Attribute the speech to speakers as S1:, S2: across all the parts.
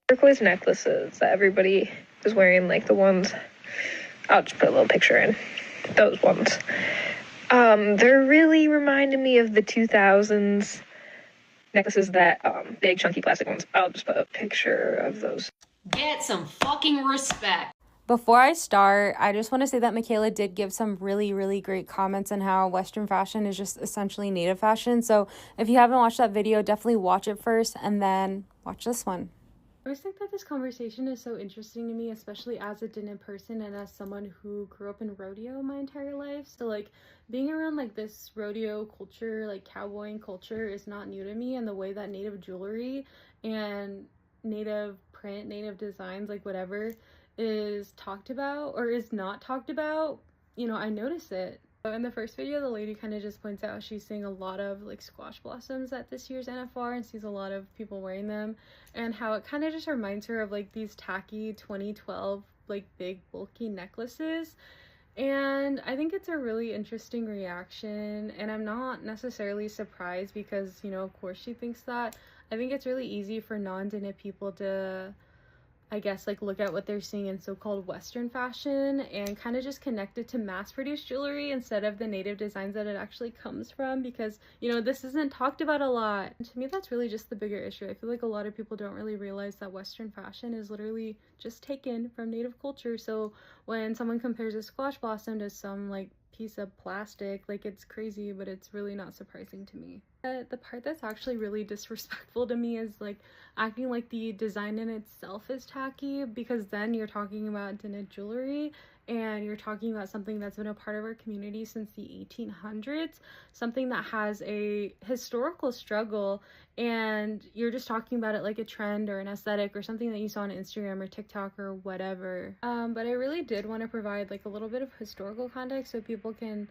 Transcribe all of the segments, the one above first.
S1: turquoise necklaces that everybody is wearing, like the ones, I'll just put a little picture in, those ones. They're really reminding me of the 2000s necklaces, that big chunky plastic ones. I'll just put a picture of those.
S2: Get some fucking respect.
S3: Before I start, I just want to say that Michaela did give some really, really great comments on how Western fashion is just essentially native fashion. So if you haven't watched that video, definitely watch it first and then watch this one. I always think that this conversation is so interesting to me, especially as a Diné person and as someone who grew up in rodeo my entire life. So like being around like this rodeo culture, like cowboying culture, is not new to me, and the way that native jewelry and native print, native designs, like whatever, is talked about or is not talked about, you know, I notice it. So in the first video, the lady kind of just points out she's seeing a lot of like squash blossoms at this year's NFR and sees a lot of people wearing them, and how it kind of just reminds her of like these tacky 2012 like big bulky necklaces. And I think it's a really interesting reaction, and I'm not necessarily surprised because, you know, of course she thinks that. I think it's really easy for non-Diné people to, I guess, like look at what they're seeing in so-called Western fashion and kind of just connect it to mass-produced jewelry instead of the native designs that it actually comes from, because, you know, this isn't talked about a lot. And to me, that's really just the bigger issue. I feel like a lot of people don't really realize that Western fashion is literally just taken from native culture. So when someone compares a squash blossom to some like piece of plastic, like, it's crazy, but it's really not surprising to me. The part that's actually really disrespectful to me is like acting like the design in itself is tacky, because then you're talking about Diné jewelry and you're talking about something that's been a part of our community since the 1800s, something that has a historical struggle, and you're just talking about it like a trend or an aesthetic or something that you saw on Instagram or TikTok or whatever. But I really did want to provide like a little bit of historical context so people can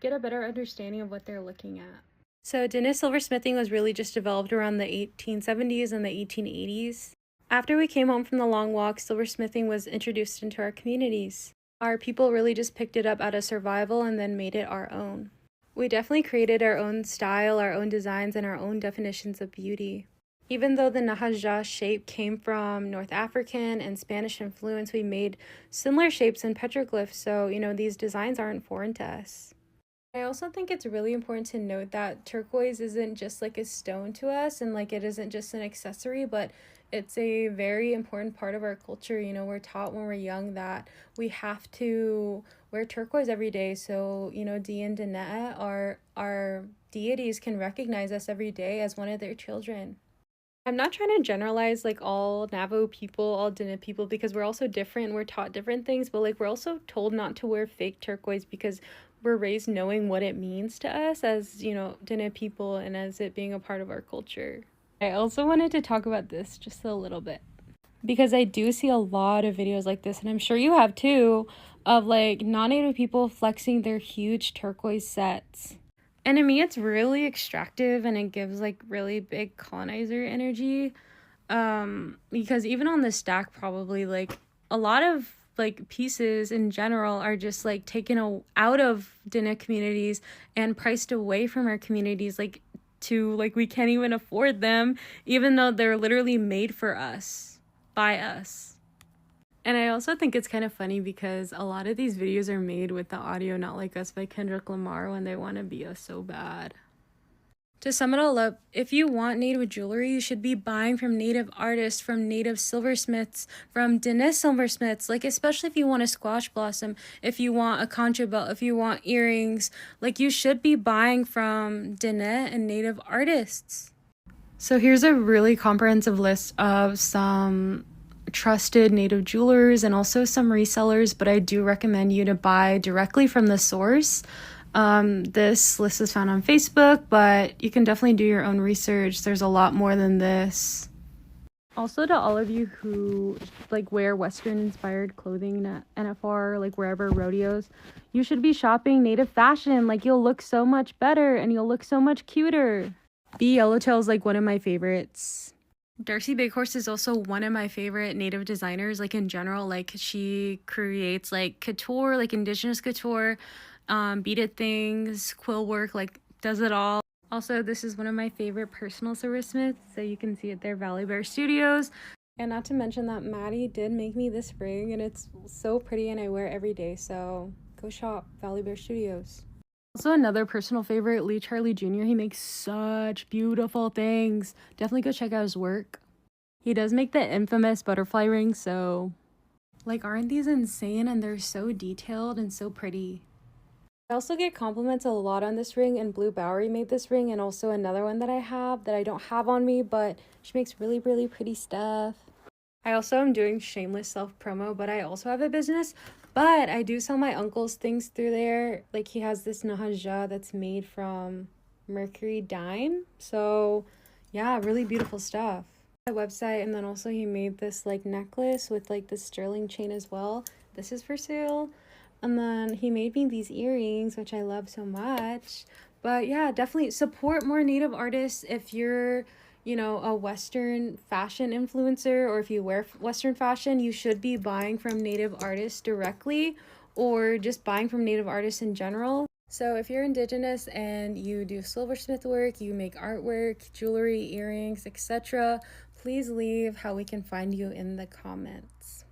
S3: get a better understanding of what they're looking at. So Diné silversmithing was really just developed around the 1870s and the 1880s. After we came home from the long walk, silversmithing was introduced into our communities. Our people really just picked it up out of survival and then made it our own. We definitely created our own style, our own designs, and our own definitions of beauty. Even though the Nahaja shape came from North African and Spanish influence, we made similar shapes in petroglyphs, so, you know, these designs aren't foreign to us. I also think it's really important to note that turquoise isn't just like a stone to us, and like it isn't just an accessory, but it's a very important part of our culture. You know, we're taught when we're young that we have to wear turquoise every day, so, you know, Di and Diné, our deities, can recognize us every day as one of their children. I'm not trying to generalize like all Navajo people, all Diné people, because we're all so different. We're taught different things, but like we're also told not to wear fake turquoise because we're raised knowing what it means to us as, you know, Diné people and as it being a part of our culture. I also wanted to talk about this just a little bit because I do see a lot of videos like this, and I'm sure you have too, of like non-native people flexing their huge turquoise sets. And to me, it's really extractive and it gives like really big colonizer energy. Because even on the stack, probably like a lot of like pieces in general are just like taken out of Diné communities and priced away from our communities, like to like we can't even afford them, even though they're literally made for us, by us. And I also think it's kind of funny because a lot of these videos are made with the audio Not Like Us by Kendrick Lamar when they want to be us so bad. To sum it all up, if you want native jewelry, you should be buying from native artists, from native silversmiths, from Diné silversmiths, like especially if you want a squash blossom, if you want a concha belt, if you want earrings, like you should be buying from Diné and native artists. So here's a really comprehensive list of some trusted native jewelers and also some resellers, but I do recommend you to buy directly from the source. This list is found on Facebook, but you can definitely do your own research. There's a lot more than this. Also, to all of you who like wear Western inspired clothing at NFR, like wherever rodeos, you should be shopping native fashion. Like you'll look so much better and you'll look so much cuter. B Yellowtail is like one of my favorites. Darcy Big Horse is also one of my favorite native designers, like in general. Like she creates like couture, like indigenous couture, beaded things, quill work, like does it all. Also, this is one of my favorite personal silversmiths, so you can see it there, Valley Bear Studios. And not to mention that Maddie did make me this ring, and it's so pretty, and I wear it every day. So go shop, Valley Bear Studios. Also, another personal favorite, Lee Charlie Jr. He makes such beautiful things. Definitely go check out his work. He does make the infamous butterfly ring, so like, aren't these insane? And they're so detailed and so pretty. I also get compliments a lot on this ring, and Blue Bowery made this ring, and also another one that I have that I don't have on me, but she makes really, really pretty stuff. I also am doing shameless self-promo, but I also have a business, but I do sell my uncle's things through there. Like, he has this nahaja that's made from mercury dime, so yeah, really beautiful stuff. My website, and then also he made this like necklace with like the sterling chain as well. This is for sale. And then he made me these earrings, which I love so much. But yeah, definitely support more native artists if you're, you know, a Western fashion influencer, or if you wear Western fashion, you should be buying from native artists directly, or just buying from native artists in general. So if you're indigenous and you do silversmith work, you make artwork, jewelry, earrings, etc., please leave how we can find you in the comments.